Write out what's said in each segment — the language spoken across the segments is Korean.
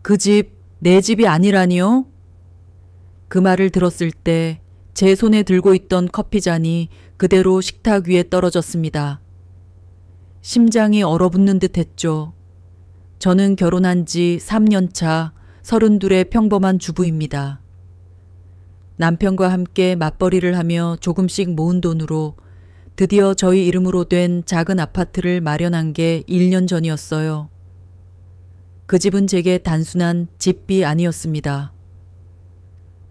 그 집 내 집이 아니라니요? 그 말을 들었을 때 제 손에 들고 있던 커피잔이 그대로 식탁 위에 떨어졌습니다. 심장이 얼어붙는 듯 했죠. 저는 결혼한 지 3년 차 32의 평범한 주부입니다. 남편과 함께 맞벌이를 하며 조금씩 모은 돈으로 드디어 저희 이름으로 된 작은 아파트를 마련한 게 1년 전이었어요. 그 집은 제게 단순한 집비 아니었습니다.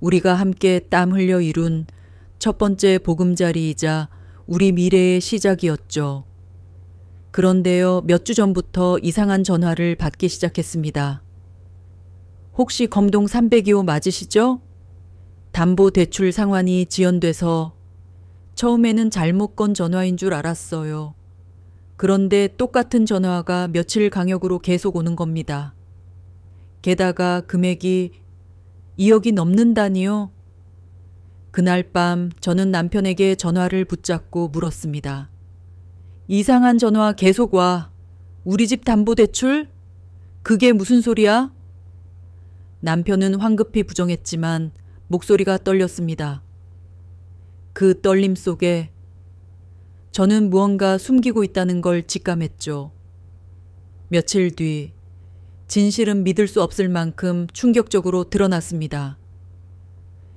우리가 함께 땀 흘려 이룬 첫 번째 보금자리이자 우리 미래의 시작이었죠. 그런데요, 몇 주 전부터 이상한 전화를 받기 시작했습니다. 혹시 검동 302호 맞으시죠? 담보대출 상환이 지연돼서 처음에는 잘못 건 전화인 줄 알았어요. 그런데 똑같은 전화가 며칠 간격으로 계속 오는 겁니다. 게다가 금액이 2억이 넘는다니요? 그날 밤 저는 남편에게 전화를 붙잡고 물었습니다. 이상한 전화 계속 와. 우리 집 담보대출? 그게 무슨 소리야? 남편은 황급히 부정했지만 목소리가 떨렸습니다. 그 떨림 속에 저는 무언가 숨기고 있다는 걸 직감했죠. 며칠 뒤 진실은 믿을 수 없을 만큼 충격적으로 드러났습니다.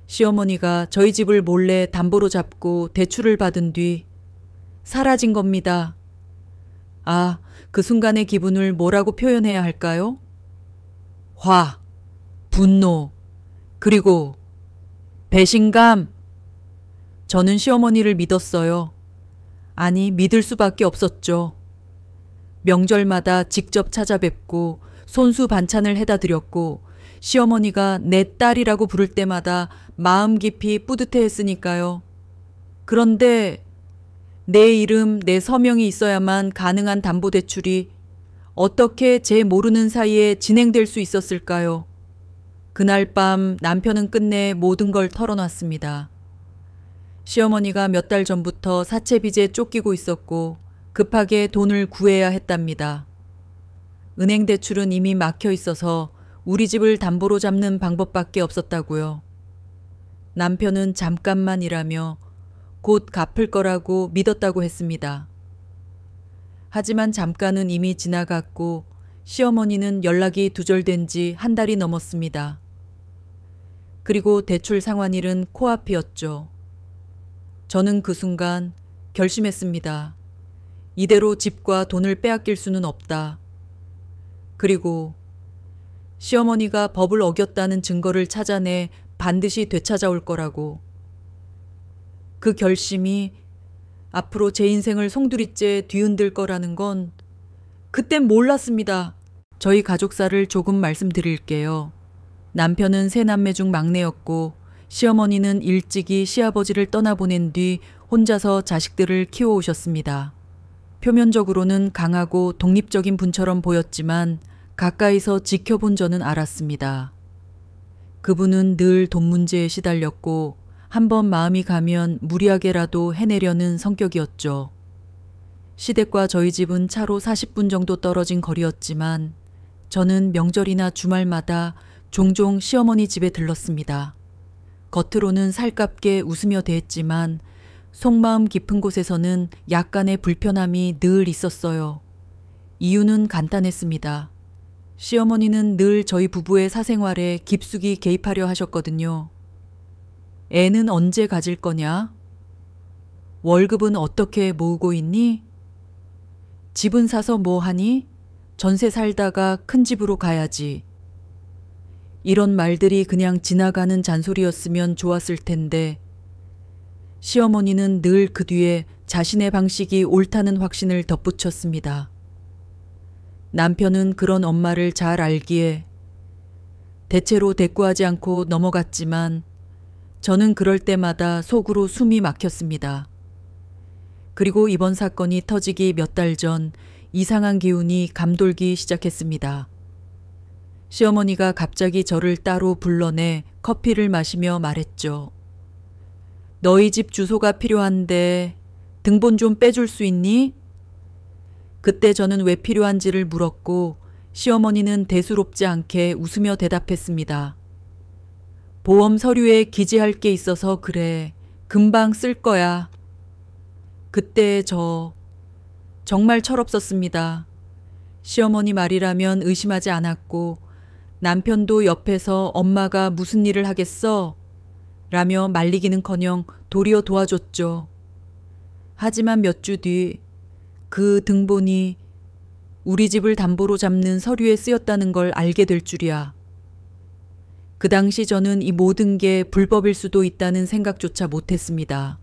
시어머니가 저희 집을 몰래 담보로 잡고 대출을 받은 뒤 사라진 겁니다. 아, 그 순간의 기분을 뭐라고 표현해야 할까요? 화, 분노, 그리고 배신감. 저는 시어머니를 믿었어요. 아니, 믿을 수밖에 없었죠. 명절마다 직접 찾아뵙고 손수 반찬을 해다 드렸고 시어머니가 내 딸이라고 부를 때마다 마음 깊이 뿌듯해했으니까요. 그런데 내 이름, 내 서명이 있어야만 가능한 담보대출이 어떻게 제 모르는 사이에 진행될 수 있었을까요? 그날 밤 남편은 끝내 모든 걸 털어놨습니다. 시어머니가 몇 달 전부터 사채빚에 쫓기고 있었고 급하게 돈을 구해야 했답니다. 은행 대출은 이미 막혀 있어서 우리 집을 담보로 잡는 방법밖에 없었다고요. 남편은 잠깐만 일하며 곧 갚을 거라고 믿었다고 했습니다. 하지만 잠깐은 이미 지나갔고 시어머니는 연락이 두절된 지 한 달이 넘었습니다. 그리고 대출 상환일은 코앞이었죠. 저는 그 순간 결심했습니다. 이대로 집과 돈을 빼앗길 수는 없다. 그리고 시어머니가 법을 어겼다는 증거를 찾아내 반드시 되찾아올 거라고. 그 결심이 앞으로 제 인생을 송두리째 뒤흔들 거라는 건 그땐 몰랐습니다. 저희 가족사를 조금 말씀드릴게요. 남편은 세 남매 중 막내였고 시어머니는 일찍이 시아버지를 떠나보낸 뒤 혼자서 자식들을 키워오셨습니다. 표면적으로는 강하고 독립적인 분처럼 보였지만 가까이서 지켜본 저는 알았습니다. 그분은 늘 돈 문제에 시달렸고 한번 마음이 가면 무리하게라도 해내려는 성격이었죠. 시댁과 저희 집은 차로 40분 정도 떨어진 거리였지만 저는 명절이나 주말마다 종종 시어머니 집에 들렀습니다. 겉으로는 살갑게 웃으며 대했지만 속마음 깊은 곳에서는 약간의 불편함이 늘 있었어요. 이유는 간단했습니다. 시어머니는 늘 저희 부부의 사생활에 깊숙이 개입하려 하셨거든요. 애는 언제 가질 거냐? 월급은 어떻게 모으고 있니? 집은 사서 뭐 하니? 전세 살다가 큰 집으로 가야지. 이런 말들이 그냥 지나가는 잔소리였으면 좋았을 텐데 시어머니는 늘 그 뒤에 자신의 방식이 옳다는 확신을 덧붙였습니다. 남편은 그런 엄마를 잘 알기에 대체로 대꾸하지 않고 넘어갔지만 저는 그럴 때마다 속으로 숨이 막혔습니다. 그리고 이번 사건이 터지기 몇 달 전 이상한 기운이 감돌기 시작했습니다. 시어머니가 갑자기 저를 따로 불러내 커피를 마시며 말했죠. 너희 집 주소가 필요한데 등본 좀 빼줄 수 있니? 그때 저는 왜 필요한지를 물었고 시어머니는 대수롭지 않게 웃으며 대답했습니다. 보험 서류에 기재할 게 있어서 그래. 금방 쓸 거야. 그때 정말 철없었습니다. 시어머니 말이라면 의심하지 않았고 남편도 옆에서 엄마가 무슨 일을 하겠어? 라며 말리기는커녕 도리어 도와줬죠. 하지만 몇 주 뒤 그 등본이 우리 집을 담보로 잡는 서류에 쓰였다는 걸 알게 될 줄이야. 그 당시 저는 이 모든 게 불법일 수도 있다는 생각조차 못했습니다.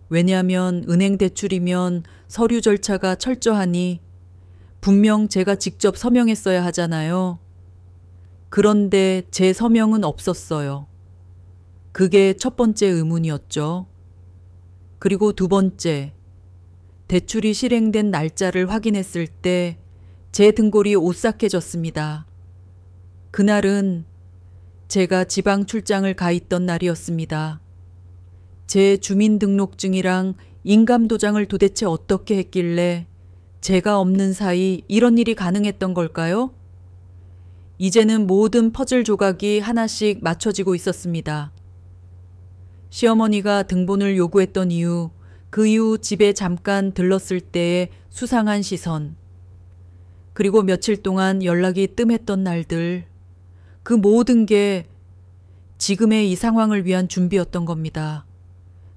왜냐하면 은행 대출이면 서류 절차가 철저하니 분명 제가 직접 서명했어야 하잖아요. 그런데 제 서명은 없었어요. 그게 첫 번째 의문이었죠. 그리고 두 번째, 대출이 실행된 날짜를 확인했을 때 제 등골이 오싹해졌습니다. 그날은 제가 지방 출장을 가 있던 날이었습니다. 제 주민등록증이랑 인감도장을 도대체 어떻게 했길래 제가 없는 사이 이런 일이 가능했던 걸까요? 이제는 모든 퍼즐 조각이 하나씩 맞춰지고 있었습니다. 시어머니가 등본을 요구했던 이유, 그 이후 집에 잠깐 들렀을 때의 수상한 시선, 그리고 며칠 동안 연락이 뜸했던 날들, 그 모든 게 지금의 이 상황을 위한 준비였던 겁니다.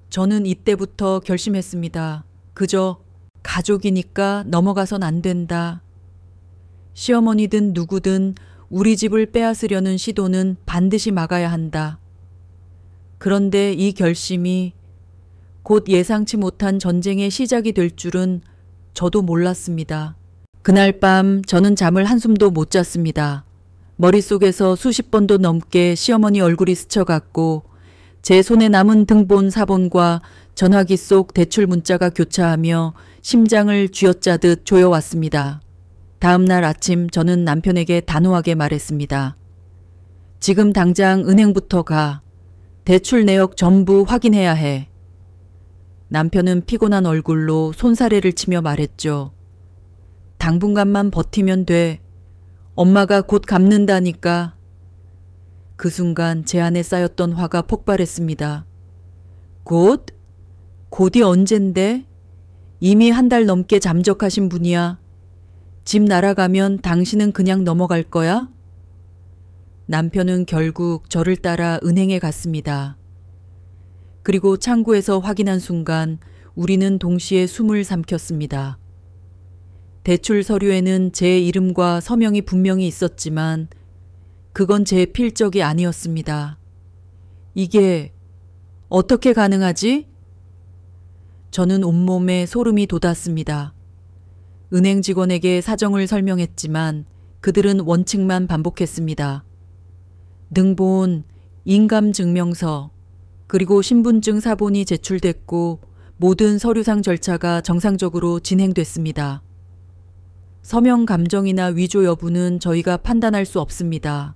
저는 이때부터 결심했습니다. 그저 가족이니까 넘어가선 안 된다. 시어머니든 누구든 우리 집을 빼앗으려는 시도는 반드시 막아야 한다. 그런데 이 결심이 곧 예상치 못한 전쟁의 시작이 될 줄은 저도 몰랐습니다. 그날 밤 저는 잠을 한숨도 못 잤습니다. 머릿속에서 수십 번도 넘게 시어머니 얼굴이 스쳐갔고 제 손에 남은 등본 사본과 전화기 속 대출 문자가 교차하며 심장을 쥐어짜듯 조여왔습니다. 다음 날 아침 저는 남편에게 단호하게 말했습니다. 지금 당장 은행부터 가. 대출 내역 전부 확인해야 해. 남편은 피곤한 얼굴로 손사래를 치며 말했죠. 당분간만 버티면 돼. 엄마가 곧 갚는다니까. 그 순간 제 안에 쌓였던 화가 폭발했습니다. 곧? 곧이 언젠데? 이미 한 달 넘게 잠적하신 분이야. 집 날아가면 당신은 그냥 넘어갈 거야? 남편은 결국 저를 따라 은행에 갔습니다. 그리고 창구에서 확인한 순간 우리는 동시에 숨을 삼켰습니다. 대출 서류에는 제 이름과 서명이 분명히 있었지만 그건 제 필적이 아니었습니다. 이게 어떻게 가능하지? 저는 온몸에 소름이 돋았습니다. 은행 직원에게 사정을 설명했지만 그들은 원칙만 반복했습니다. 등본, 인감증명서, 그리고 신분증 사본이 제출됐고 모든 서류상 절차가 정상적으로 진행됐습니다. 서명 감정이나 위조 여부는 저희가 판단할 수 없습니다.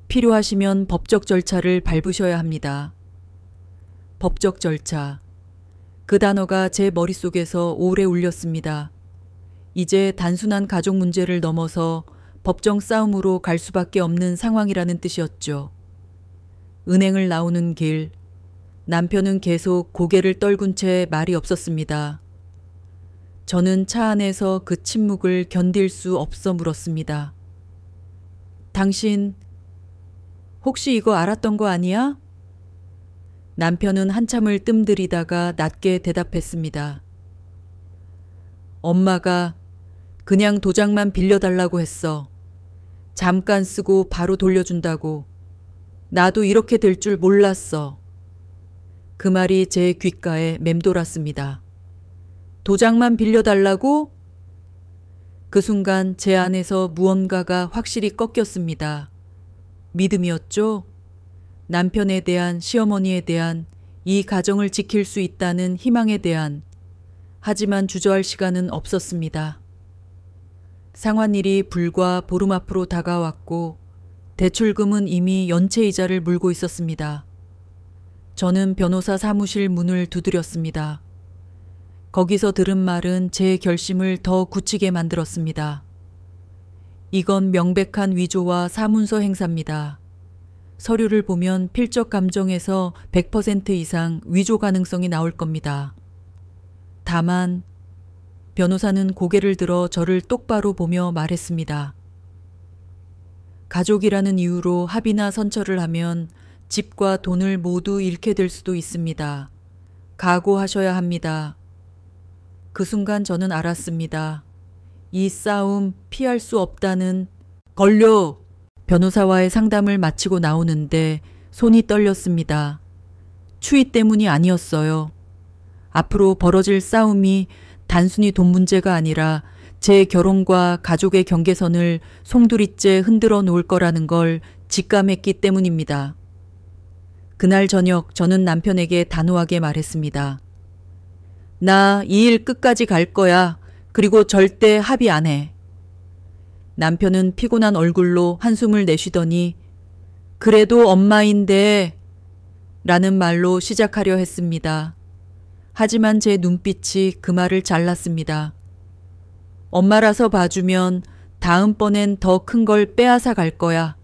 필요하시면 법적 절차를 밟으셔야 합니다. 법적 절차. 그 단어가 제 머릿속에서 오래 울렸습니다. 이제 단순한 가족 문제를 넘어서 법정 싸움으로 갈 수밖에 없는 상황이라는 뜻이었죠. 은행을 나오는 길, 남편은 계속 고개를 떨군 채 말이 없었습니다. 저는 차 안에서 그 침묵을 견딜 수 없어 물었습니다. 당신 혹시 이거 알았던 거 아니야? 남편은 한참을 뜸들이다가 낮게 대답했습니다. 엄마가 그냥 도장만 빌려달라고 했어. 잠깐 쓰고 바로 돌려준다고. 나도 이렇게 될 줄 몰랐어. 그 말이 제 귓가에 맴돌았습니다. 도장만 빌려달라고? 그 순간 제 안에서 무언가가 확실히 꺾였습니다. 믿음이었죠? 남편에 대한, 시어머니에 대한, 이 가정을 지킬 수 있다는 희망에 대한. 하지만 주저할 시간은 없었습니다. 상환일이 불과 보름 앞으로 다가왔고 대출금은 이미 연체이자를 물고 있었습니다. 저는 변호사 사무실 문을 두드렸습니다. 거기서 들은 말은 제 결심을 더 굳히게 만들었습니다. 이건 명백한 위조와 사문서 행사입니다. 서류를 보면 필적 감정에서 100% 이상 위조 가능성이 나올 겁니다. 다만 변호사는 고개를 들어 저를 똑바로 보며 말했습니다. 가족이라는 이유로 합의나 선처를 하면 집과 돈을 모두 잃게 될 수도 있습니다. 각오하셔야 합니다. 그 순간 저는 알았습니다. 이 싸움 피할 수 없다는 걸요. 변호사와의 상담을 마치고 나오는데 손이 떨렸습니다. 추위 때문이 아니었어요. 앞으로 벌어질 싸움이 단순히 돈 문제가 아니라 제 결혼과 가족의 경계선을 송두리째 흔들어 놓을 거라는 걸 직감했기 때문입니다. 그날 저녁 저는 남편에게 단호하게 말했습니다. 나 이 일 끝까지 갈 거야. 그리고 절대 합의 안 해. 남편은 피곤한 얼굴로 한숨을 내쉬더니 그래도 엄마인데 라는 말로 시작하려 했습니다. 하지만 제 눈빛이 그 말을 잘랐습니다. 엄마라서 봐주면 다음번엔 더 큰 걸 빼앗아 갈 거야.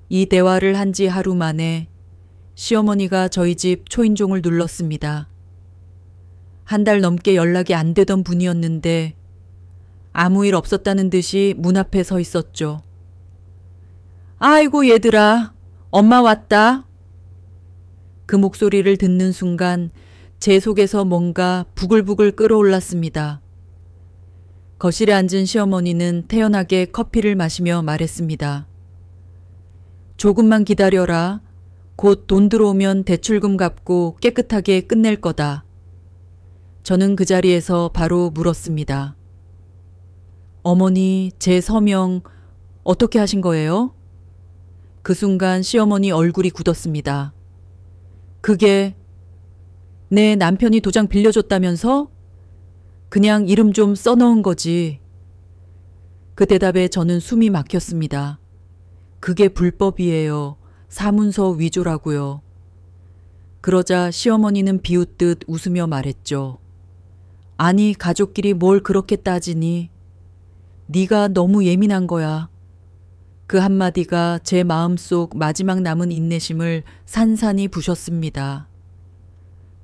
이 대화를 한 지 하루 만에 시어머니가 저희 집 초인종을 눌렀습니다. 한 달 넘게 연락이 안 되던 분이었는데 아무 일 없었다는 듯이 문 앞에 서 있었죠. 아이고 얘들아, 엄마 왔다. 그 목소리를 듣는 순간 제 속에서 뭔가 부글부글 끓어올랐습니다. 거실에 앉은 시어머니는 태연하게 커피를 마시며 말했습니다. 조금만 기다려라. 곧 돈 들어오면 대출금 갚고 깨끗하게 끝낼 거다. 저는 그 자리에서 바로 물었습니다. 어머니, 제 서명 어떻게 하신 거예요? 그 순간 시어머니 얼굴이 굳었습니다. 그게 내 남편이 도장 빌려줬다면서? 그냥 이름 좀 써넣은 거지. 그 대답에 저는 숨이 막혔습니다. 그게 불법이에요. 사문서 위조라고요. 그러자 시어머니는 비웃듯 웃으며 말했죠. 아니 가족끼리 뭘 그렇게 따지니. 네가 너무 예민한 거야. 그 한마디가 제 마음속 마지막 남은 인내심을 산산이 부셨습니다.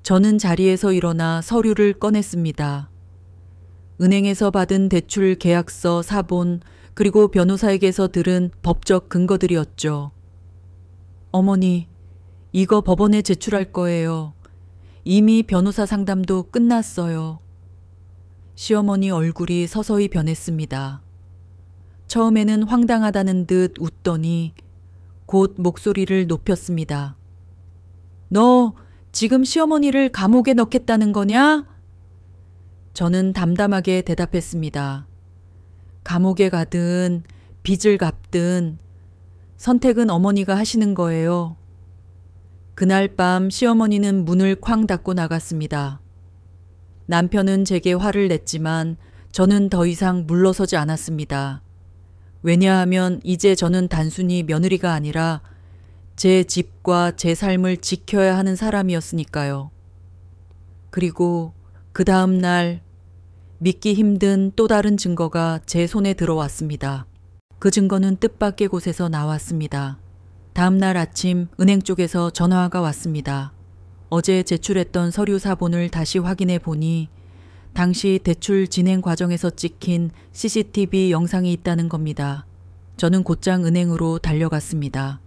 저는 자리에서 일어나 서류를 꺼냈습니다. 은행에서 받은 대출 계약서 사본 그리고 변호사에게서 들은 법적 근거들이었죠. 어머니, 이거 법원에 제출할 거예요. 이미 변호사 상담도 끝났어요. 시어머니 얼굴이 서서히 변했습니다. 처음에는 황당하다는 듯 웃더니 곧 목소리를 높였습니다. 너 지금 시어머니를 감옥에 넣겠다는 거냐? 저는 담담하게 대답했습니다. 감옥에 가든 빚을 갚든 선택은 어머니가 하시는 거예요. 그날 밤 시어머니는 문을 쾅 닫고 나갔습니다. 남편은 제게 화를 냈지만 저는 더 이상 물러서지 않았습니다. 왜냐하면 이제 저는 단순히 며느리가 아니라 제 집과 제 삶을 지켜야 하는 사람이었으니까요. 그리고 그 다음 날 믿기 힘든 또 다른 증거가 제 손에 들어왔습니다. 그 증거는 뜻밖의 곳에서 나왔습니다. 다음 날 아침 은행 쪽에서 전화가 왔습니다. 어제 제출했던 서류 사본을 다시 확인해 보니 당시 대출 진행 과정에서 찍힌 CCTV 영상이 있다는 겁니다. 저는 곧장 은행으로 달려갔습니다.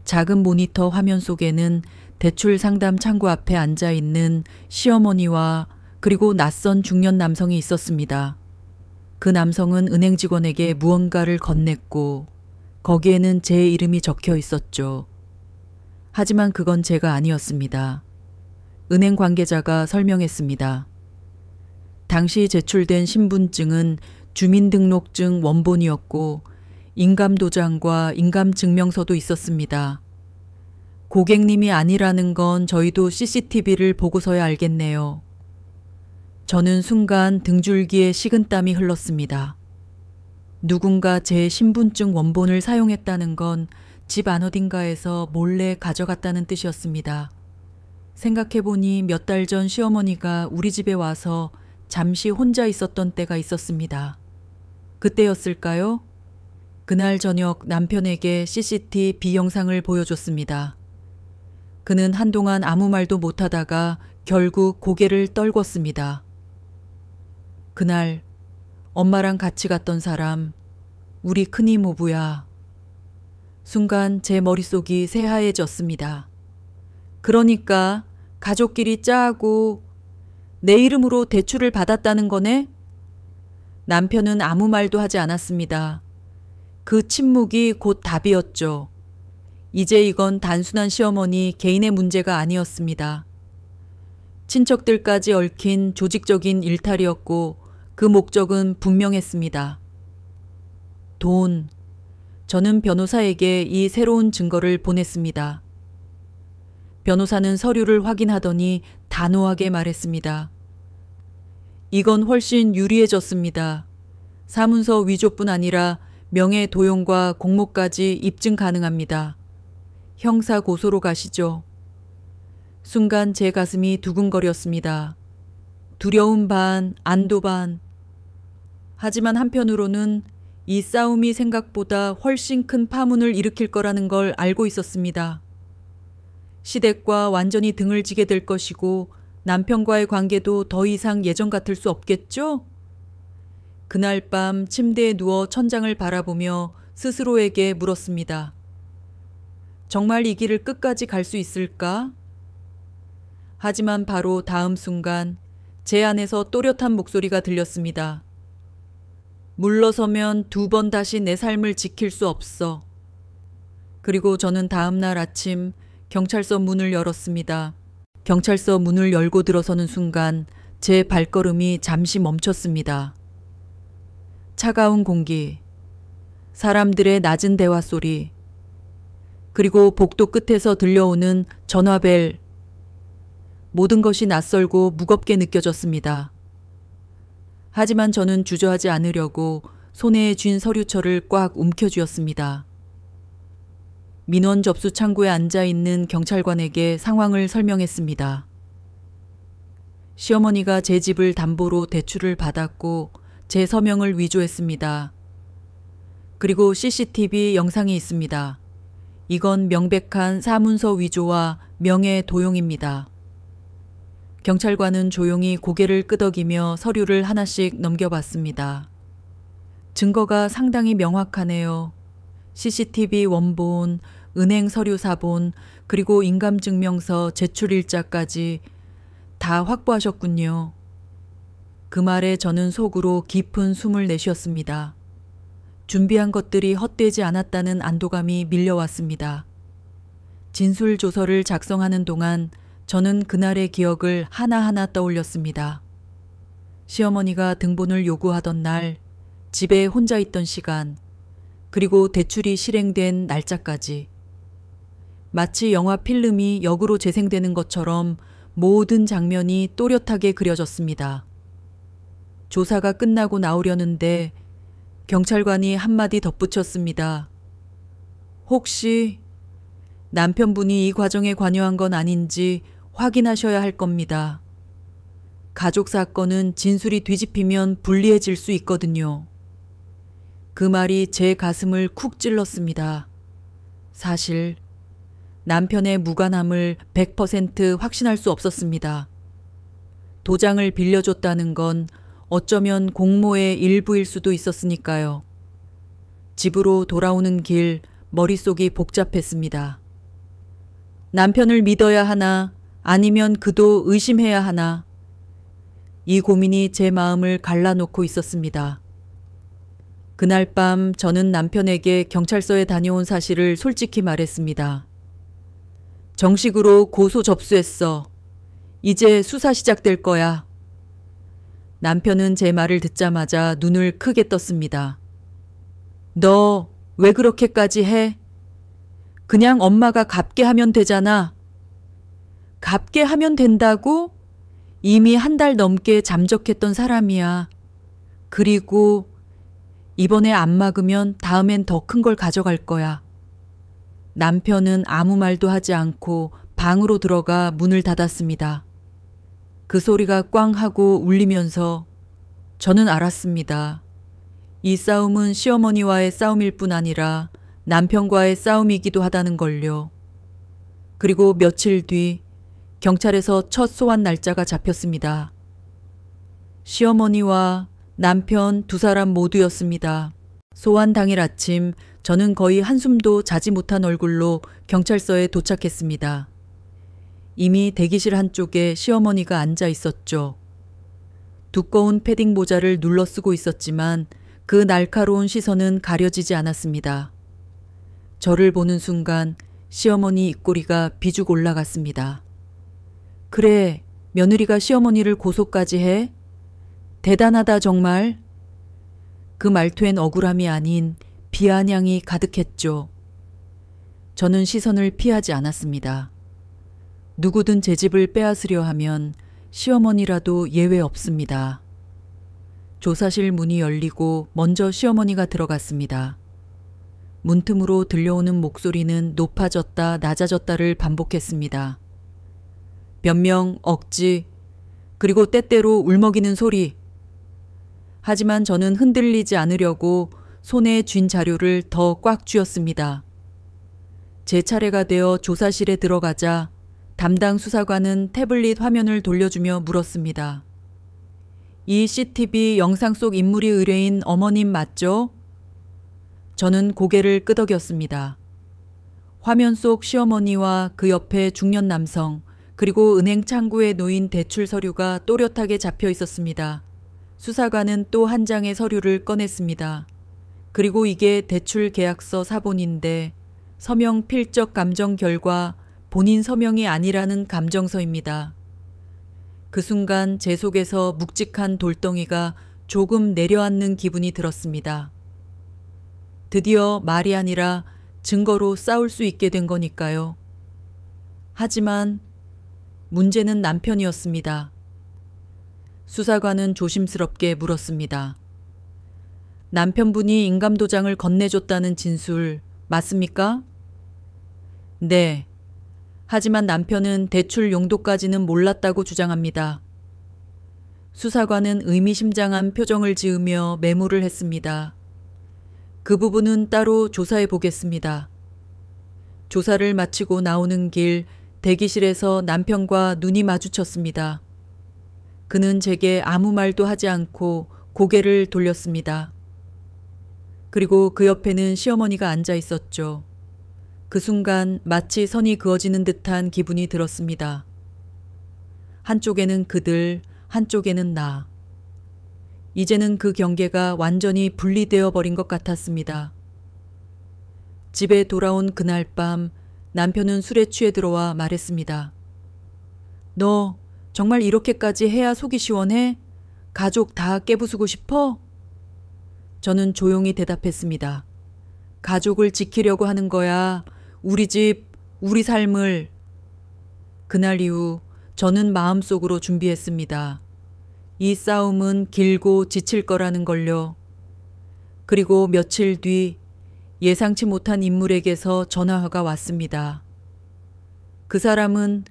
작은 모니터 화면 속에는 대출 상담 창구 앞에 앉아 있는 시어머니와 그리고 낯선 중년 남성이 있었습니다. 그 남성은 은행 직원에게 무언가를 건넸고 거기에는 제 이름이 적혀 있었죠. 하지만 그건 제가 아니었습니다. 은행 관계자가 설명했습니다. 당시 제출된 신분증은 주민등록증 원본이었고 인감도장과 인감증명서도 있었습니다. 고객님이 아니라는 건 저희도 CCTV를 보고서야 알겠네요. 저는 순간 등줄기에 식은땀이 흘렀습니다. 누군가 제 신분증 원본을 사용했다는 건 집 안 어딘가에서 몰래 가져갔다는 뜻이었습니다. 생각해보니 몇 달 전 시어머니가 우리 집에 와서 잠시 혼자 있었던 때가 있었습니다. 그때였을까요? 그날 저녁 남편에게 CCTV 영상을 보여줬습니다. 그는 한동안 아무 말도 못하다가 결국 고개를 떨궜습니다. 그날 엄마랑 같이 갔던 사람, 우리 큰이모부야. 순간 제 머릿속이 새하얘졌습니다. 그러니까 가족끼리 짜고 내 이름으로 대출을 받았다는 거네? 남편은 아무 말도 하지 않았습니다. 그 침묵이 곧 답이었죠. 이제 이건 단순한 시어머니 개인의 문제가 아니었습니다. 친척들까지 얽힌 조직적인 일탈이었고 그 목적은 분명했습니다. 돈. 저는 변호사에게 이 새로운 증거를 보냈습니다. 변호사는 서류를 확인하더니 단호하게 말했습니다. 이건 훨씬 유리해졌습니다. 사문서 위조뿐 아니라 명예 도용과 공모까지 입증 가능합니다. 형사 고소로 가시죠. 순간 제 가슴이 두근거렸습니다. 두려움 반, 안도 반. 하지만 한편으로는 이 싸움이 생각보다 훨씬 큰 파문을 일으킬 거라는 걸 알고 있었습니다. 시댁과 완전히 등을 지게 될 것이고 남편과의 관계도 더 이상 예전 같을 수 없겠죠? 그날 밤 침대에 누워 천장을 바라보며 스스로에게 물었습니다. 정말 이 길을 끝까지 갈 수 있을까? 하지만 바로 다음 순간 제 안에서 또렷한 목소리가 들렸습니다. 물러서면 2번 다시 내 삶을 지킬 수 없어. 그리고 저는 다음 날 아침 경찰서 문을 열었습니다. 경찰서 문을 열고 들어서는 순간 제 발걸음이 잠시 멈췄습니다. 차가운 공기, 사람들의 낮은 대화 소리, 그리고 복도 끝에서 들려오는 전화벨. 모든 것이 낯설고 무겁게 느껴졌습니다. 하지만 저는 주저하지 않으려고 손에 쥔 서류철을 꽉 움켜쥐었습니다. 민원 접수 창구에 앉아있는 경찰관에게 상황을 설명했습니다. 시어머니가 제 집을 담보로 대출을 받았고 제 서명을 위조했습니다. 그리고 CCTV 영상이 있습니다. 이건 명백한 사문서 위조와 명예 도용입니다. 경찰관은 조용히 고개를 끄덕이며 서류를 하나씩 넘겨봤습니다. 증거가 상당히 명확하네요. CCTV 원본, 은행 서류 사본, 그리고 인감증명서 제출일자까지 다 확보하셨군요. 그 말에 저는 속으로 깊은 숨을 내쉬었습니다. 준비한 것들이 헛되지 않았다는 안도감이 밀려왔습니다. 진술조서를 작성하는 동안 저는 그날의 기억을 하나하나 떠올렸습니다. 시어머니가 등본을 요구하던 날, 집에 혼자 있던 시간, 그리고 대출이 실행된 날짜까지. 마치 영화 필름이 역으로 재생되는 것처럼 모든 장면이 또렷하게 그려졌습니다. 조사가 끝나고 나오려는데 경찰관이 한마디 덧붙였습니다. 혹시 남편분이 이 과정에 관여한 건 아닌지 확인하셔야 할 겁니다. 가족 사건은 진술이 뒤집히면 불리해질 수 있거든요. 그 말이 제 가슴을 쿡 찔렀습니다. 사실 남편의 무관함을 100% 확신할 수 없었습니다. 도장을 빌려줬다는 건 어쩌면 공모의 일부일 수도 있었으니까요. 집으로 돌아오는 길 머릿속이 복잡했습니다. 남편을 믿어야 하나 아니면 그도 의심해야 하나. 이 고민이 제 마음을 갈라놓고 있었습니다. 그날 밤 저는 남편에게 경찰서에 다녀온 사실을 솔직히 말했습니다. 정식으로 고소 접수했어. 이제 수사 시작될 거야. 남편은 제 말을 듣자마자 눈을 크게 떴습니다. 너 왜 그렇게까지 해? 그냥 엄마가 갚게 하면 되잖아. 갚게 하면 된다고? 이미 1달 넘게 잠적했던 사람이야. 그리고 이번에 안 막으면 다음엔 더 큰 걸 가져갈 거야. 남편은 아무 말도 하지 않고 방으로 들어가 문을 닫았습니다. 그 소리가 꽝 하고 울리면서 저는 알았습니다. 이 싸움은 시어머니와의 싸움일 뿐 아니라 남편과의 싸움이기도 하다는 걸요. 그리고 며칠 뒤 경찰에서 첫 소환 날짜가 잡혔습니다. 시어머니와 남편 두 사람 모두였습니다. 소환 당일 아침 저는 거의 한숨도 자지 못한 얼굴로 경찰서에 도착했습니다. 이미 대기실 한쪽에 시어머니가 앉아 있었죠. 두꺼운 패딩 모자를 눌러 쓰고 있었지만 그 날카로운 시선은 가려지지 않았습니다. 저를 보는 순간 시어머니 입꼬리가 비죽 올라갔습니다. 그래, 며느리가 시어머니를 고소까지 해? 대단하다 정말. 그 말투엔 억울함이 아닌 비아냥이 가득했죠. 저는 시선을 피하지 않았습니다. 누구든 제 집을 빼앗으려 하면 시어머니라도 예외 없습니다. 조사실 문이 열리고 먼저 시어머니가 들어갔습니다. 문틈으로 들려오는 목소리는 높아졌다 낮아졌다를 반복했습니다. 변명, 억지, 그리고 때때로 울먹이는 소리. 하지만 저는 흔들리지 않으려고 손에 쥔 자료를 더 꽉 쥐었습니다. 제 차례가 되어 조사실에 들어가자 담당 수사관은 태블릿 화면을 돌려주며 물었습니다. 이 CCTV 영상 속 인물이 의뢰인 어머님 맞죠? 저는 고개를 끄덕였습니다. 화면 속 시어머니와 그 옆에 중년 남성, 그리고 은행 창구에 놓인 대출 서류가 또렷하게 잡혀 있었습니다. 수사관은 또 한 장의 서류를 꺼냈습니다. 그리고 이게 대출 계약서 사본인데 서명 필적 감정 결과 본인 서명이 아니라는 감정서입니다. 그 순간 제 속에서 묵직한 돌덩이가 조금 내려앉는 기분이 들었습니다. 드디어 말이 아니라 증거로 싸울 수 있게 된 거니까요. 하지만 문제는 남편이었습니다. 수사관은 조심스럽게 물었습니다. 남편분이 인감도장을 건네줬다는 진술 맞습니까? 네. 하지만 남편은 대출 용도까지는 몰랐다고 주장합니다. 수사관은 의미심장한 표정을 지으며 메모를 했습니다. 그 부분은 따로 조사해 보겠습니다. 조사를 마치고 나오는 길 대기실에서 남편과 눈이 마주쳤습니다. 그는 제게 아무 말도 하지 않고 고개를 돌렸습니다. 그리고 그 옆에는 시어머니가 앉아 있었죠. 그 순간 마치 선이 그어지는 듯한 기분이 들었습니다. 한쪽에는 그들, 한쪽에는 나. 이제는 그 경계가 완전히 분리되어 버린 것 같았습니다. 집에 돌아온 그날 밤 남편은 술에 취해 들어와 말했습니다. 너 정말 이렇게까지 해야 속이 시원해? 가족 다 깨부수고 싶어? 저는 조용히 대답했습니다. 가족을 지키려고 하는 거야. 우리 집, 우리 삶을. 그날 이후 저는 마음속으로 준비했습니다. 이 싸움은 길고 지칠 거라는 걸요. 그리고 며칠 뒤 예상치 못한 인물에게서 전화가 왔습니다. 그 사람은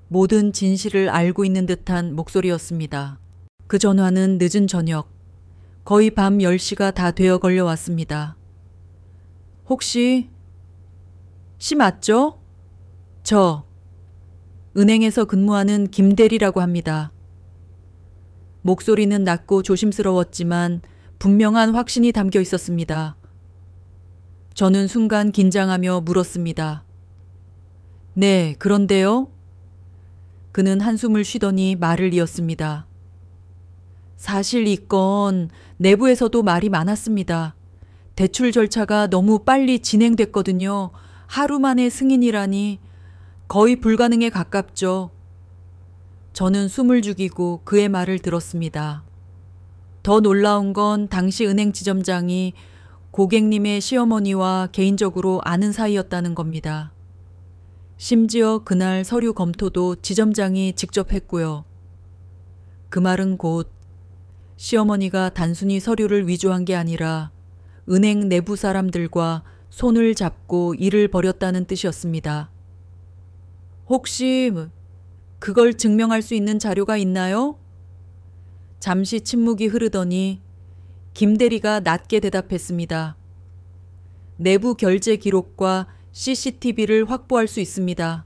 모든 진실을 알고 있는 듯한 목소리였습니다. 그 전화는 늦은 저녁, 거의 밤 10시가 다 되어 걸려왔습니다. 혹시 씨 맞죠? 저 은행에서 근무하는 김대리라고 합니다. 목소리는 낮고 조심스러웠지만 분명한 확신이 담겨 있었습니다. 저는 순간 긴장하며 물었습니다. 네, 그런데요? 그는 한숨을 쉬더니 말을 이었습니다. 사실 이 건 내부에서도 말이 많았습니다. 대출 절차가 너무 빨리 진행됐거든요. 하루 만에 승인이라니 거의 불가능에 가깝죠. 저는 숨을 죽이고 그의 말을 들었습니다. 더 놀라운 건 당시 은행 지점장이 고객님의 시어머니와 개인적으로 아는 사이였다는 겁니다. 심지어 그날 서류 검토도 지점장이 직접 했고요. 그 말은 곧 시어머니가 단순히 서류를 위조한 게 아니라 은행 내부 사람들과 손을 잡고 일을 벌였다는 뜻이었습니다. 혹시 그걸 증명할 수 있는 자료가 있나요? 잠시 침묵이 흐르더니 김 대리가 낮게 대답했습니다. 내부 결제 기록과 CCTV를 확보할 수 있습니다.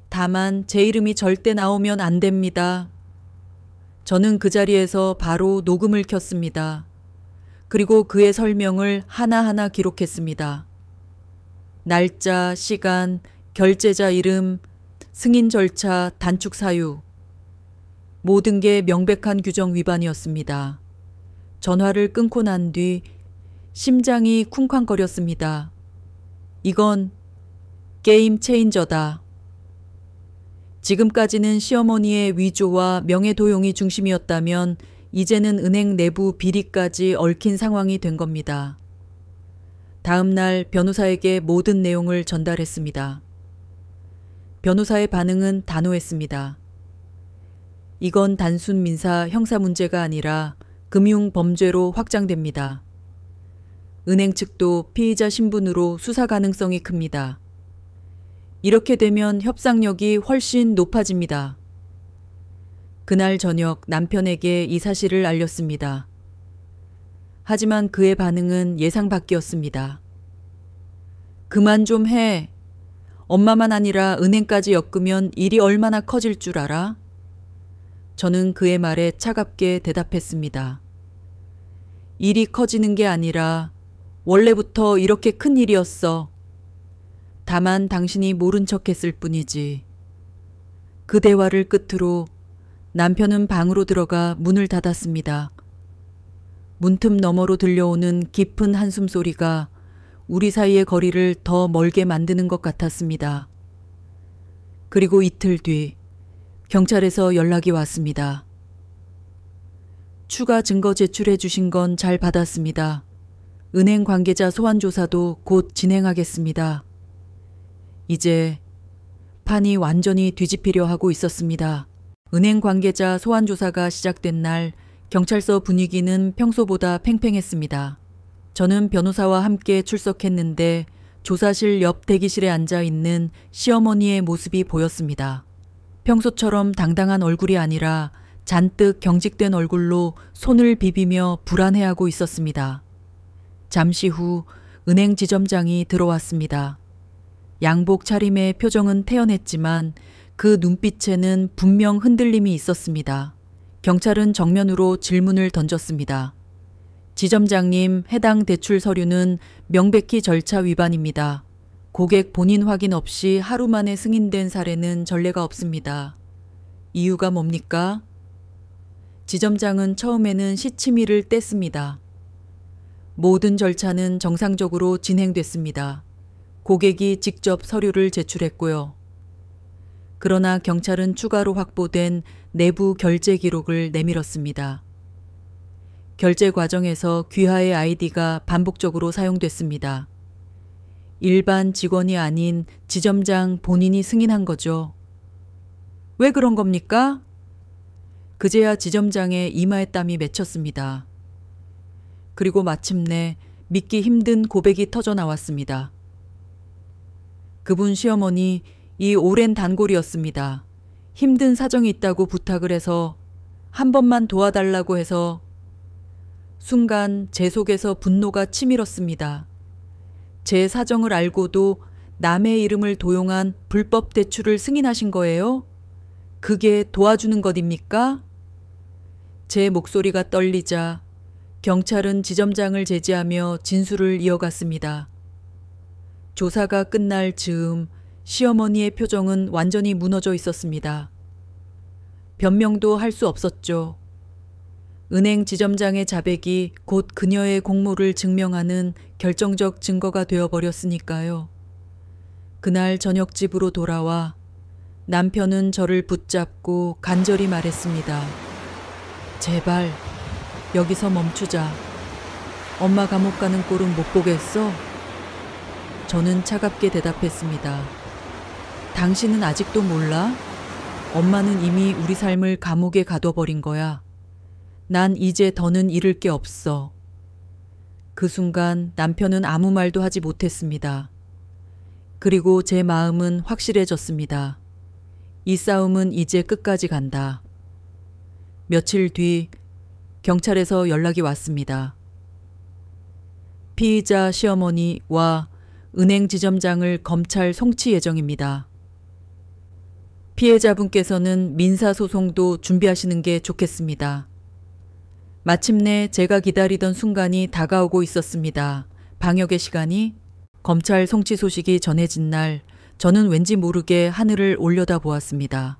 다만 제 이름이 절대 나오면 안 됩니다. 저는 그 자리에서 바로 녹음을 켰습니다. 그리고 그의 설명을 하나하나 기록했습니다. 날짜, 시간, 결제자 이름, 승인 절차, 단축 사유. 모든 게 명백한 규정 위반이었습니다. 전화를 끊고 난 뒤 심장이 쿵쾅거렸습니다. 이건 게임 체인저다. 지금까지는 시어머니의 위조와 명예도용이 중심이었다면 이제는 은행 내부 비리까지 얽힌 상황이 된 겁니다. 다음 날 변호사에게 모든 내용을 전달했습니다. 변호사의 반응은 단호했습니다. 이건 단순 민사 형사 문제가 아니라 금융 범죄로 확장됩니다. 은행 측도 피의자 신분으로 수사 가능성이 큽니다. 이렇게 되면 협상력이 훨씬 높아집니다. 그날 저녁 남편에게 이 사실을 알렸습니다. 하지만 그의 반응은 예상 밖이었습니다. 그만 좀 해. 엄마만 아니라 은행까지 엮으면 일이 얼마나 커질 줄 알아? 저는 그의 말에 차갑게 대답했습니다. 일이 커지는 게 아니라 원래부터 이렇게 큰 일이었어. 다만 당신이 모른 척했을 뿐이지. 그 대화를 끝으로 남편은 방으로 들어가 문을 닫았습니다. 문틈 너머로 들려오는 깊은 한숨 소리가 우리 사이의 거리를 더 멀게 만드는 것 같았습니다. 그리고 이틀 뒤 경찰에서 연락이 왔습니다. 추가 증거 제출해 주신 건 잘 받았습니다. 은행 관계자 소환 조사도 곧 진행하겠습니다. 이제 판이 완전히 뒤집히려 하고 있었습니다. 은행 관계자 소환 조사가 시작된 날 경찰서 분위기는 평소보다 팽팽했습니다. 저는 변호사와 함께 출석했는데 조사실 옆 대기실에 앉아 있는 시어머니의 모습이 보였습니다. 평소처럼 당당한 얼굴이 아니라 잔뜩 경직된 얼굴로 손을 비비며 불안해하고 있었습니다. 잠시 후 은행 지점장이 들어왔습니다. 양복 차림의 표정은 태연했지만 그 눈빛에는 분명 흔들림이 있었습니다. 경찰은 정면으로 질문을 던졌습니다. 지점장님, 해당 대출 서류는 명백히 절차 위반입니다. 고객 본인 확인 없이 하루 만에 승인된 사례는 전례가 없습니다. 이유가 뭡니까? 지점장은 처음에는 시치미를 뗐습니다. 모든 절차는 정상적으로 진행됐습니다. 고객이 직접 서류를 제출했고요. 그러나 경찰은 추가로 확보된 내부 결제 기록을 내밀었습니다. 결제 과정에서 귀하의 아이디가 반복적으로 사용됐습니다. 일반 직원이 아닌 지점장 본인이 승인한 거죠. 왜 그런 겁니까? 그제야 지점장의 이마에 땀이 맺혔습니다. 그리고 마침내 믿기 힘든 고백이 터져 나왔습니다. 그분 시어머니 이 오랜 단골이었습니다. 힘든 사정이 있다고 부탁을 해서 한 번만 도와달라고 해서 순간 제 속에서 분노가 치밀었습니다. 제 사정을 알고도 남의 이름을 도용한 불법 대출을 승인하신 거예요? 그게 도와주는 것입니까? 제 목소리가 떨리자 경찰은 지점장을 제지하며 진술을 이어갔습니다. 조사가 끝날 즈음 시어머니의 표정은 완전히 무너져 있었습니다. 변명도 할 수 없었죠. 은행 지점장의 자백이 곧 그녀의 공모를 증명하는 결정적 증거가 되어버렸으니까요. 그날 저녁 집으로 돌아와 남편은 저를 붙잡고 간절히 말했습니다. 제발 여기서 멈추자. 엄마 감옥 가는 꼴은 못 보겠어? 저는 차갑게 대답했습니다. 당신은 아직도 몰라? 엄마는 이미 우리 삶을 감옥에 가둬버린 거야. 난 이제 더는 잃을 게 없어. 그 순간 남편은 아무 말도 하지 못했습니다. 그리고 제 마음은 확실해졌습니다. 이 싸움은 이제 끝까지 간다. 며칠 뒤 경찰에서 연락이 왔습니다. 피의자 시어머니와 은행 지점장을 검찰 송치 예정입니다. 피해자분께서는 민사소송도 준비하시는 게 좋겠습니다. 마침내 제가 기다리던 순간이 다가오고 있었습니다. 방역의 시간이 검찰 송치 소식이 전해진 날 저는 왠지 모르게 하늘을 올려다 보았습니다.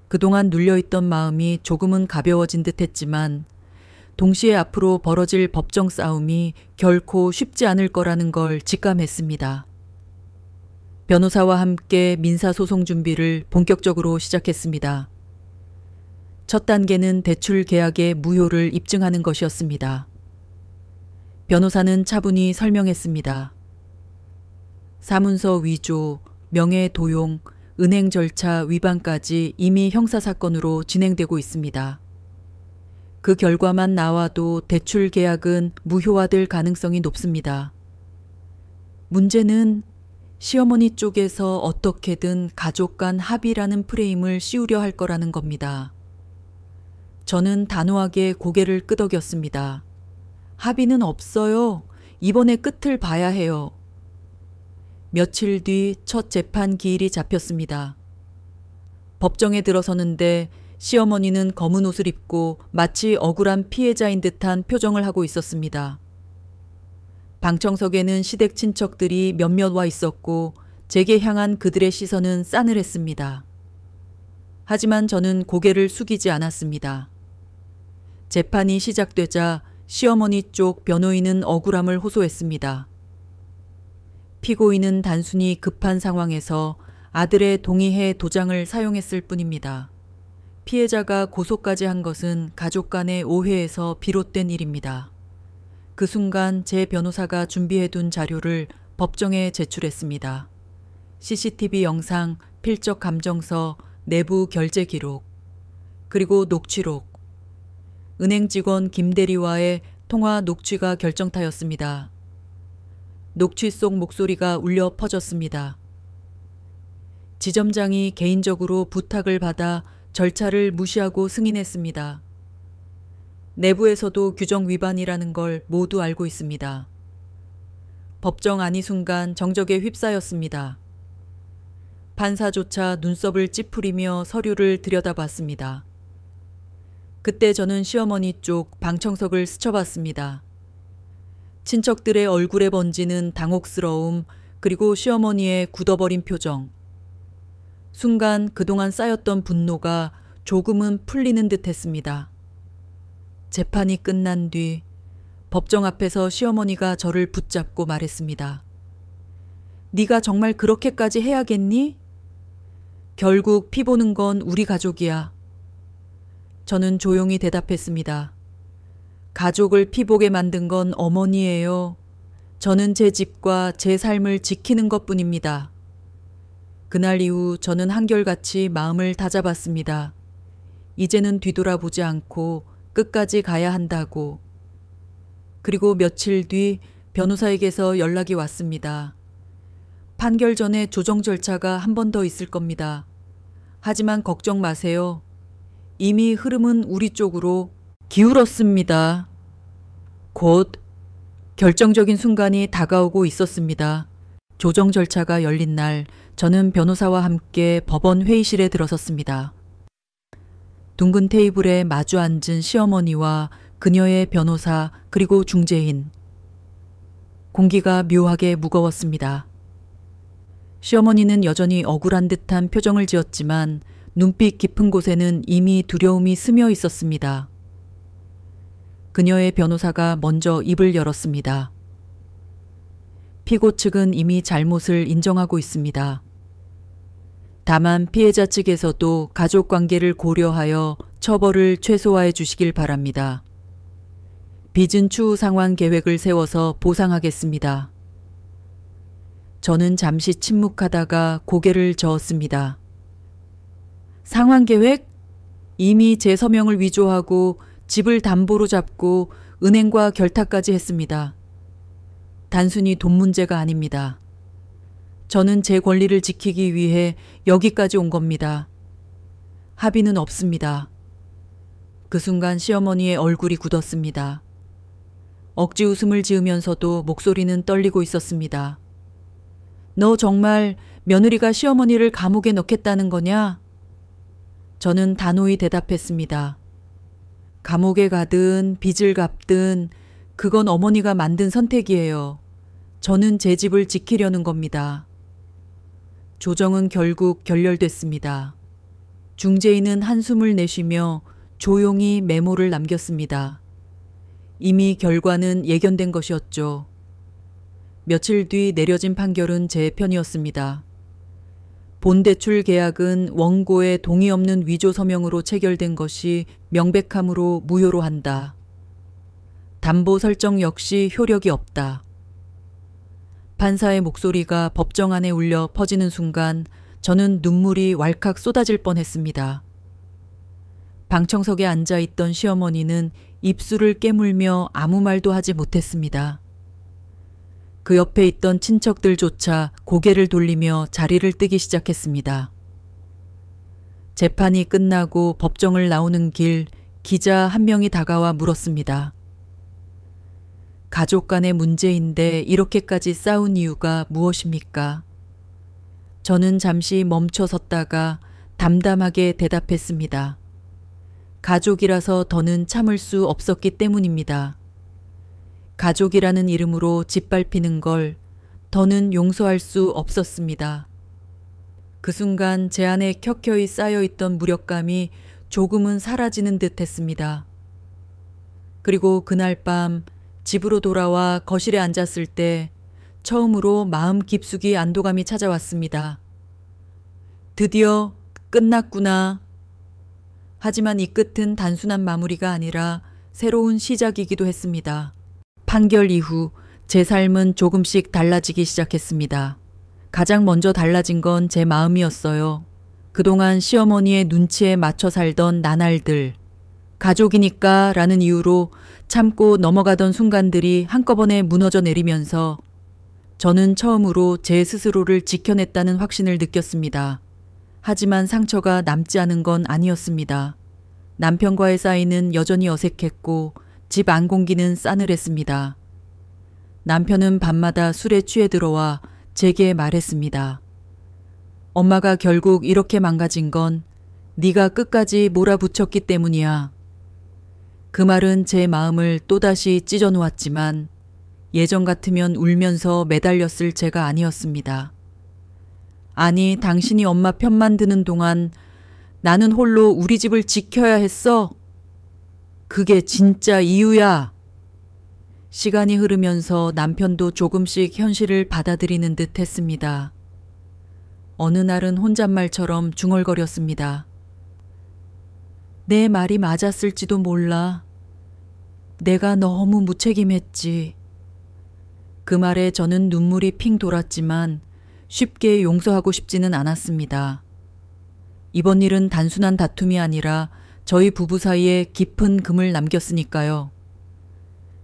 그동안 눌려있던 마음이 조금은 가벼워진 듯 했지만 동시에 앞으로 벌어질 법정 싸움이 결코 쉽지 않을 거라는 걸 직감했습니다. 변호사와 함께 민사소송 준비를 본격적으로 시작했습니다. 첫 단계는 대출 계약의 무효를 입증하는 것이었습니다. 변호사는 차분히 설명했습니다. 사문서 위조, 명예 도용, 은행 절차 위반까지 이미 형사사건으로 진행되고 있습니다. 그 결과만 나와도 대출 계약은 무효화될 가능성이 높습니다. 문제는 시어머니 쪽에서 어떻게든 가족 간 합의라는 프레임을 씌우려 할 거라는 겁니다. 저는 단호하게 고개를 끄덕였습니다. 합의는 없어요. 이번에 끝을 봐야 해요. 며칠 뒤 첫 재판 기일이 잡혔습니다. 법정에 들어서는데 시어머니는 검은 옷을 입고 마치 억울한 피해자인 듯한 표정을 하고 있었습니다. 방청석에는 시댁 친척들이 몇몇 와 있었고 제게 향한 그들의 시선은 싸늘했습니다. 하지만 저는 고개를 숙이지 않았습니다. 재판이 시작되자 시어머니 쪽 변호인은 억울함을 호소했습니다. 피고인은 단순히 급한 상황에서 아들의 동의해 도장을 사용했을 뿐입니다. 피해자가 고소까지 한 것은 가족 간의 오해에서 비롯된 일입니다. 그 순간 제 변호사가 준비해둔 자료를 법정에 제출했습니다. CCTV 영상, 필적 감정서, 내부 결제 기록, 그리고 녹취록. 은행 직원 김 대리와의 통화 녹취가 결정타였습니다. 녹취 속 목소리가 울려 퍼졌습니다. 지점장이 개인적으로 부탁을 받아 절차를 무시하고 승인했습니다. 내부에서도 규정 위반이라는 걸 모두 알고 있습니다. 법정 안이 순간 정적에 휩싸였습니다. 판사조차 눈썹을 찌푸리며 서류를 들여다봤습니다. 그때 저는 시어머니 쪽 방청석을 스쳐봤습니다. 친척들의 얼굴에 번지는 당혹스러움, 그리고 시어머니의 굳어버린 표정. 순간 그동안 쌓였던 분노가 조금은 풀리는 듯 했습니다. 재판이 끝난 뒤 법정 앞에서 시어머니가 저를 붙잡고 말했습니다. 네가 정말 그렇게까지 해야겠니? 결국 피 보는 건 우리 가족이야. 저는 조용히 대답했습니다. 가족을 피보게 만든 건 어머니예요. 저는 제 집과 제 삶을 지키는 것뿐입니다. 그날 이후 저는 한결같이 마음을 다잡았습니다. 이제는 뒤돌아보지 않고 끝까지 가야 한다고. 그리고 며칠 뒤 변호사에게서 연락이 왔습니다. 판결 전에 조정 절차가 한 번 더 있을 겁니다. 하지만 걱정 마세요. 이미 흐름은 우리 쪽으로 기울었습니다. 곧 결정적인 순간이 다가오고 있었습니다. 조정 절차가 열린 날 저는 변호사와 함께 법원 회의실에 들어섰습니다. 둥근 테이블에 마주 앉은 시어머니와 그녀의 변호사 그리고 중재인. 공기가 묘하게 무거웠습니다. 시어머니는 여전히 억울한 듯한 표정을 지었지만 눈빛 깊은 곳에는 이미 두려움이 스며 있었습니다. 그녀의 변호사가 먼저 입을 열었습니다. 피고 측은 이미 잘못을 인정하고 있습니다. 다만 피해자 측에서도 가족 관계를 고려하여 처벌을 최소화해 주시길 바랍니다. 빚은 추후 상환 계획을 세워서 보상하겠습니다. 저는 잠시 침묵하다가 고개를 저었습니다. 상환 계획? 이미 제 서명을 위조하고 집을 담보로 잡고 은행과 결탁까지 했습니다. 단순히 돈 문제가 아닙니다. 저는 제 권리를 지키기 위해 여기까지 온 겁니다. 합의는 없습니다. 그 순간 시어머니의 얼굴이 굳었습니다. 억지 웃음을 지으면서도 목소리는 떨리고 있었습니다. 너 정말 며느리가 시어머니를 감옥에 넣겠다는 거냐? 저는 단호히 대답했습니다. 감옥에 가든 빚을 갚든 그건 어머니가 만든 선택이에요. 저는 제 집을 지키려는 겁니다. 조정은 결국 결렬됐습니다. 중재인은 한숨을 내쉬며 조용히 메모를 남겼습니다. 이미 결과는 예견된 것이었죠. 며칠 뒤 내려진 판결은 제 편이었습니다. 본대출 계약은 원고의 동의 없는 위조 서명으로 체결된 것이 명백함으로 무효로 한다. 담보 설정 역시 효력이 없다. 판사의 목소리가 법정 안에 울려 퍼지는 순간 저는 눈물이 왈칵 쏟아질 뻔했습니다. 방청석에 앉아있던 시어머니는 입술을 깨물며 아무 말도 하지 못했습니다. 그 옆에 있던 친척들조차 고개를 돌리며 자리를 뜨기 시작했습니다. 재판이 끝나고 법정을 나오는 길 기자 한 명이 다가와 물었습니다. 가족 간의 문제인데 이렇게까지 싸운 이유가 무엇입니까? 저는 잠시 멈춰 섰다가 담담하게 대답했습니다. 가족이라서 더는 참을 수 없었기 때문입니다. 가족이라는 이름으로 짓밟히는 걸 더는 용서할 수 없었습니다. 그 순간 제 안에 켜켜이 쌓여있던 무력감이 조금은 사라지는 듯 했습니다. 그리고 그날 밤 집으로 돌아와 거실에 앉았을 때 처음으로 마음 깊숙이 안도감이 찾아왔습니다. 드디어 끝났구나. 하지만 이 끝은 단순한 마무리가 아니라 새로운 시작이기도 했습니다. 판결 이후 제 삶은 조금씩 달라지기 시작했습니다. 가장 먼저 달라진 건 제 마음이었어요. 그동안 시어머니의 눈치에 맞춰 살던 나날들, 가족이니까 라는 이유로 참고 넘어가던 순간들이 한꺼번에 무너져 내리면서 저는 처음으로 제 스스로를 지켜냈다는 확신을 느꼈습니다. 하지만 상처가 남지 않은 건 아니었습니다. 남편과의 사이는 여전히 어색했고 집 안 공기는 싸늘했습니다. 남편은 밤마다 술에 취해 들어와 제게 말했습니다. 엄마가 결국 이렇게 망가진 건 네가 끝까지 몰아붙였기 때문이야. 그 말은 제 마음을 또다시 찢어놓았지만 예전 같으면 울면서 매달렸을 제가 아니었습니다. 아니, 당신이 엄마 편만 드는 동안 나는 홀로 우리 집을 지켜야 했어? 그게 진짜 이유야. 시간이 흐르면서 남편도 조금씩 현실을 받아들이는 듯 했습니다. 어느 날은 혼잣말처럼 중얼거렸습니다. 내 말이 맞았을지도 몰라. 내가 너무 무책임했지. 그 말에 저는 눈물이 핑 돌았지만 쉽게 용서하고 싶지는 않았습니다. 이번 일은 단순한 다툼이 아니라 저희 부부 사이에 깊은 금을 남겼으니까요.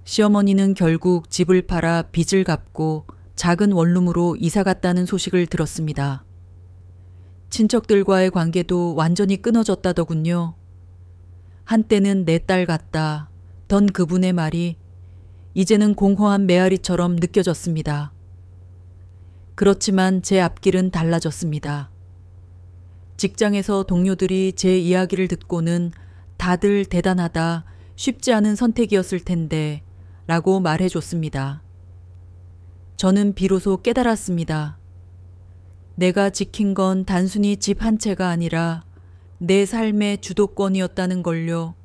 시어머니는 결국 집을 팔아 빚을 갚고 작은 원룸으로 이사 갔다는 소식을 들었습니다. 친척들과의 관계도 완전히 끊어졌다더군요. 한때는 내 딸 같다 던 그분의 말이 이제는 공허한 메아리처럼 느껴졌습니다. 그렇지만 제 앞길은 달라졌습니다. 직장에서 동료들이 제 이야기를 듣고는 다들 대단하다, 쉽지 않은 선택이었을 텐데 라고 말해줬습니다. 저는 비로소 깨달았습니다. 내가 지킨 건 단순히 집 한 채가 아니라 내 삶의 주도권이었다는 걸요.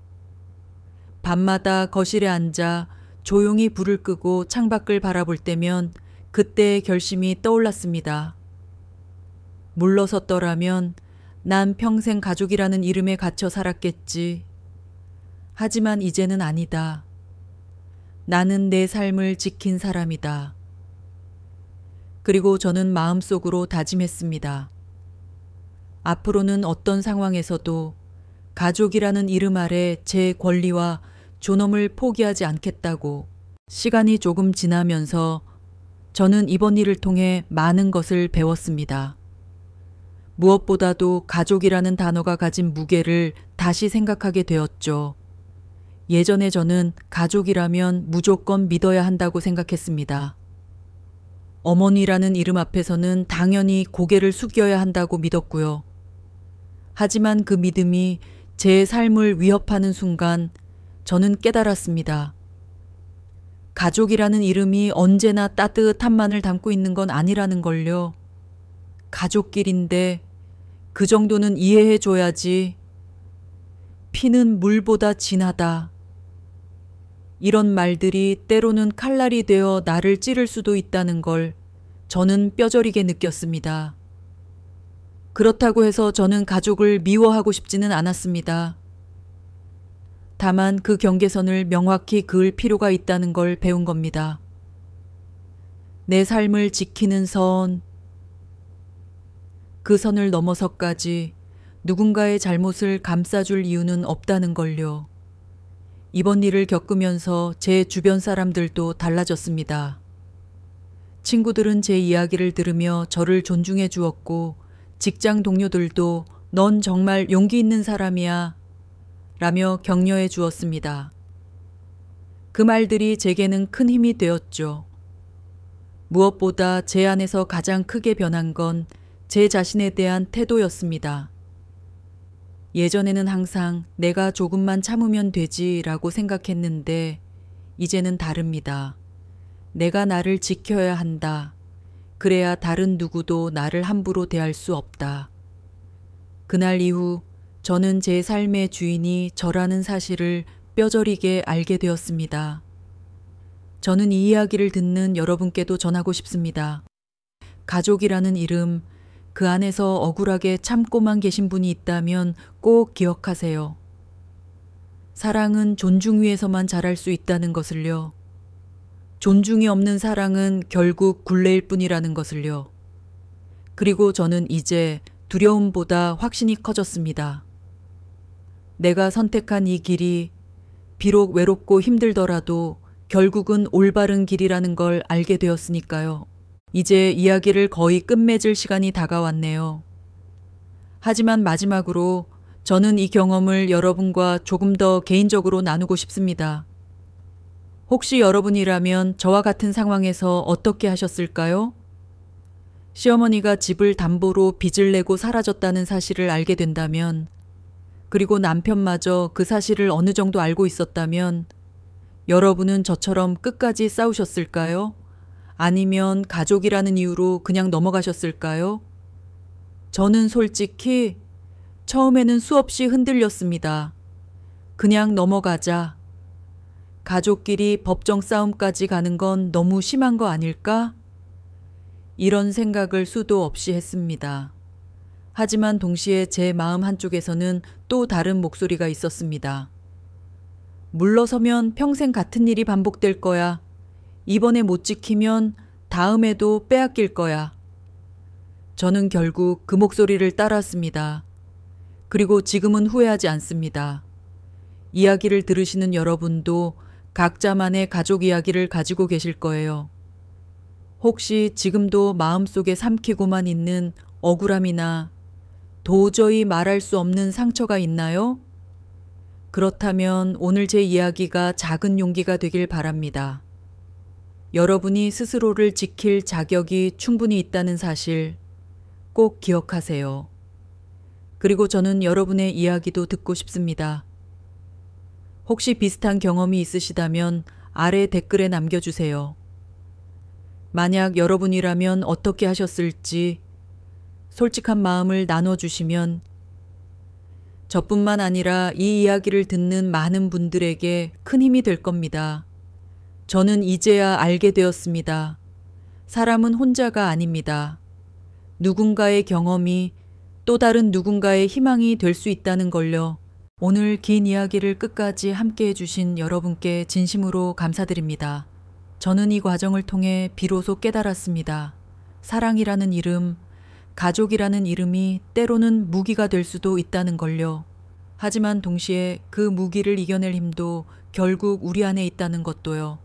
밤마다 거실에 앉아 조용히 불을 끄고 창밖을 바라볼 때면 그때의 결심이 떠올랐습니다. 물러섰더라면 난 평생 가족이라는 이름에 갇혀 살았겠지. 하지만 이제는 아니다. 나는 내 삶을 지킨 사람이다. 그리고 저는 마음속으로 다짐했습니다. 앞으로는 어떤 상황에서도 가족이라는 이름 아래 제 권리와 존엄을 포기하지 않겠다고. 시간이 조금 지나면서 저는 이번 일을 통해 많은 것을 배웠습니다. 무엇보다도 가족이라는 단어가 가진 무게를 다시 생각하게 되었죠. 예전에 저는 가족이라면 무조건 믿어야 한다고 생각했습니다. 어머니라는 이름 앞에서는 당연히 고개를 숙여야 한다고 믿었고요. 하지만 그 믿음이 제 삶을 위협하는 순간 저는 깨달았습니다. 가족이라는 이름이 언제나 따뜻함만을 담고 있는 건 아니라는 걸요. 가족끼리인데 그 정도는 이해해 줘야지. 피는 물보다 진하다. 이런 말들이 때로는 칼날이 되어 나를 찌를 수도 있다는 걸 저는 뼈저리게 느꼈습니다. 그렇다고 해서 저는 가족을 미워하고 싶지는 않았습니다. 다만 그 경계선을 명확히 그을 필요가 있다는 걸 배운 겁니다. 내 삶을 지키는 선, 그 선을 넘어서까지 누군가의 잘못을 감싸줄 이유는 없다는 걸요. 이번 일을 겪으면서 제 주변 사람들도 달라졌습니다. 친구들은 제 이야기를 들으며 저를 존중해 주었고 직장 동료들도 넌 정말 용기 있는 사람이야 라며 격려해 주었습니다. 그 말들이 제게는 큰 힘이 되었죠. 무엇보다 제 안에서 가장 크게 변한 건 제 자신에 대한 태도였습니다. 예전에는 항상 내가 조금만 참으면 되지라고 생각했는데 이제는 다릅니다. 내가 나를 지켜야 한다. 그래야 다른 누구도 나를 함부로 대할 수 없다. 그날 이후 저는 제 삶의 주인이 저라는 사실을 뼈저리게 알게 되었습니다. 저는 이 이야기를 듣는 여러분께도 전하고 싶습니다. 가족이라는 이름, 그 안에서 억울하게 참고만 계신 분이 있다면 꼭 기억하세요. 사랑은 존중 위에서만 자랄 수 있다는 것을요. 존중이 없는 사랑은 결국 굴레일 뿐이라는 것을요. 그리고 저는 이제 두려움보다 확신이 커졌습니다. 내가 선택한 이 길이 비록 외롭고 힘들더라도 결국은 올바른 길이라는 걸 알게 되었으니까요. 이제 이야기를 거의 끝맺을 시간이 다가왔네요. 하지만 마지막으로 저는 이 경험을 여러분과 조금 더 개인적으로 나누고 싶습니다. 혹시 여러분이라면 저와 같은 상황에서 어떻게 하셨을까요? 시어머니가 집을 담보로 빚을 내고 사라졌다는 사실을 알게 된다면, 그리고 남편마저 그 사실을 어느 정도 알고 있었다면 여러분은 저처럼 끝까지 싸우셨을까요? 아니면 가족이라는 이유로 그냥 넘어가셨을까요? 저는 솔직히 처음에는 수없이 흔들렸습니다. 그냥 넘어가자. 가족끼리 법정 싸움까지 가는 건 너무 심한 거 아닐까? 이런 생각을 수도 없이 했습니다. 하지만 동시에 제 마음 한쪽에서는 또 다른 목소리가 있었습니다. 물러서면 평생 같은 일이 반복될 거야. 이번에 못 지키면 다음에도 빼앗길 거야. 저는 결국 그 목소리를 따랐습니다. 그리고 지금은 후회하지 않습니다. 이야기를 들으시는 여러분도 각자만의 가족 이야기를 가지고 계실 거예요. 혹시 지금도 마음속에 삼키고만 있는 억울함이나 도저히 말할 수 없는 상처가 있나요? 그렇다면 오늘 제 이야기가 작은 용기가 되길 바랍니다. 여러분이 스스로를 지킬 자격이 충분히 있다는 사실 꼭 기억하세요. 그리고 저는 여러분의 이야기도 듣고 싶습니다. 혹시 비슷한 경험이 있으시다면 아래 댓글에 남겨주세요. 만약 여러분이라면 어떻게 하셨을지 솔직한 마음을 나눠주시면 저뿐만 아니라 이 이야기를 듣는 많은 분들에게 큰 힘이 될 겁니다. 저는 이제야 알게 되었습니다. 사람은 혼자가 아닙니다. 누군가의 경험이 또 다른 누군가의 희망이 될 수 있다는 걸요. 오늘 긴 이야기를 끝까지 함께 해주신 여러분께 진심으로 감사드립니다. 저는 이 과정을 통해 비로소 깨달았습니다. 사랑이라는 이름, 가족이라는 이름이 때로는 무기가 될 수도 있다는 걸요. 하지만 동시에 그 무기를 이겨낼 힘도 결국 우리 안에 있다는 것도요.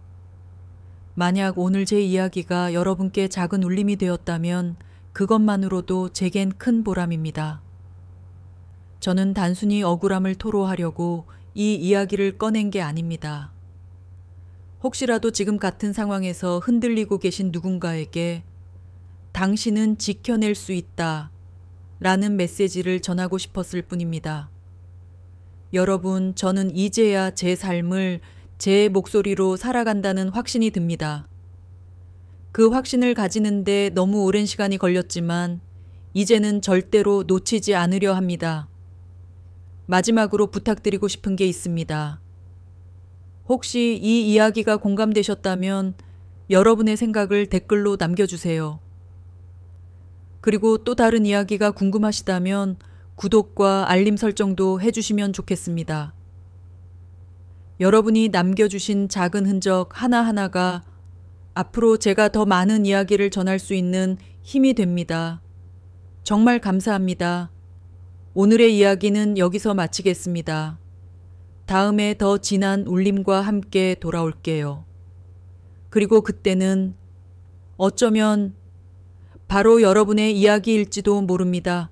만약 오늘 제 이야기가 여러분께 작은 울림이 되었다면 그것만으로도 제겐 큰 보람입니다. 저는 단순히 억울함을 토로하려고 이 이야기를 꺼낸 게 아닙니다. 혹시라도 지금 같은 상황에서 흔들리고 계신 누군가에게 당신은 지켜낼 수 있다 라는 메시지를 전하고 싶었을 뿐입니다. 여러분, 저는 이제야 제 삶을 제 목소리로 살아간다는 확신이 듭니다. 그 확신을 가지는데 너무 오랜 시간이 걸렸지만 이제는 절대로 놓치지 않으려 합니다. 마지막으로 부탁드리고 싶은 게 있습니다. 혹시 이 이야기가 공감되셨다면 여러분의 생각을 댓글로 남겨주세요. 그리고 또 다른 이야기가 궁금하시다면 구독과 알림 설정도 해주시면 좋겠습니다. 여러분이 남겨주신 작은 흔적 하나하나가 앞으로 제가 더 많은 이야기를 전할 수 있는 힘이 됩니다. 정말 감사합니다. 오늘의 이야기는 여기서 마치겠습니다. 다음에 더 진한 울림과 함께 돌아올게요. 그리고 그때는 어쩌면 바로 여러분의 이야기일지도 모릅니다.